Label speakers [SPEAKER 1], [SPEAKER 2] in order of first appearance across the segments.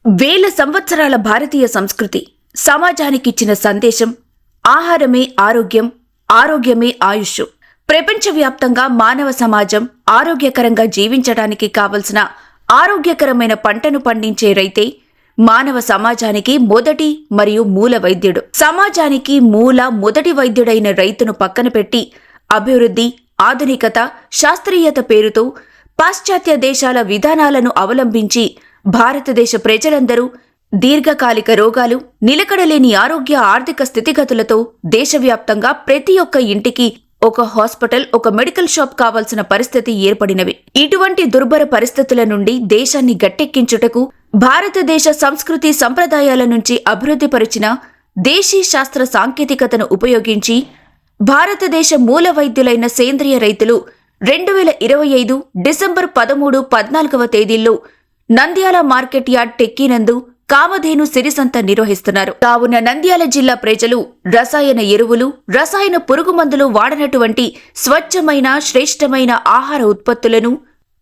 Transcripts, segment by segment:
[SPEAKER 1] వేల సంవత్సరాల భారతీయ సంస్కృతి సమాజానికిచ్చిన సందేశం ఆహారమే ఆరోగ్యం, ఆరోగ్యమే ఆయుష్. ప్రపంచవ్యాప్తంగా మానవ సమాజం ఆరోగ్యకరంగా జీవించడానికి కావలసిన ఆరోగ్యకరమైన పంటను పండించే రైతే మానవ సమాజానికి మొదటి మరియు మూల వైద్యుడు. సమాజానికి మొదటి వైద్యుడైన రైతును పక్కన పెట్టి అభివృద్ధి, ఆధునికత, శాస్త్రీయత పేరుతో పాశ్చాత్య దేశాల విధానాలను అవలంబించి భారతదేశ ప్రజలందరూ దీర్ఘకాలిక రోగాలు, నిలకడలేని ఆరోగ్య ఆర్థిక స్థితిగతులతో దేశవ్యాప్తంగా ప్రతి ఒక్క ఇంటికి ఒక హాస్పిటల్, ఒక మెడికల్ షాప్ కావాల్సిన పరిస్థితి ఏర్పడినవి. ఇటువంటి దుర్భర పరిస్థితుల నుండి దేశాన్ని గట్టెక్కించుటకు భారతదేశ సంస్కృతి సంప్రదాయాల నుంచి అభివృద్ధిపరిచిన దేశీ శాస్త్ర సాంకేతికతను ఉపయోగించి భారతదేశ మూల వైద్యులైన సేంద్రియ రైతులు 2025 డిసెంబర్ 13, 14వ తేదీల్లో నంద్యాల మార్కెట్ యార్డ్ టెక్కీనందు కామధేను సిరిసంత నిర్వహిస్తున్నారు. కావున నంద్యాల జిల్లా ప్రజలు రసాయన ఎరువులు, రసాయన పురుగుమందులు వాడనటువంటి స్వచ్ఛమైన, శ్రేష్టమైన ఆహార ఉత్పత్తులను,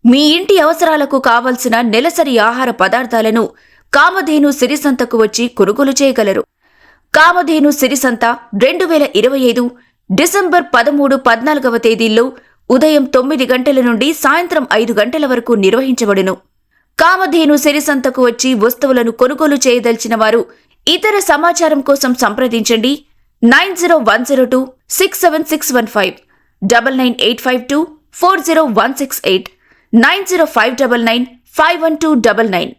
[SPEAKER 1] మీ ఇంటి అవసరాలకు కావలసిన నెలసరి ఆహార పదార్థాలను కామధేను సిరిసంతకు వచ్చి కొనుగోలు చేయగలరు. కామధేను సిరిసంత 2025 డిసెంబర్ 13, 14వ తేదీల్లో ఉదయం 9 గంటల నుండి సాయంత్రం 5 గంటల వరకు నిర్వహించబడును. కామధేను సిరిసంతకు వచ్చి వస్తువులను కొనుగోలు చేయదలిచిన వారు ఇతర సమాచారం కోసం సంప్రదించండి 9010267615 99852 40168 90599 51299.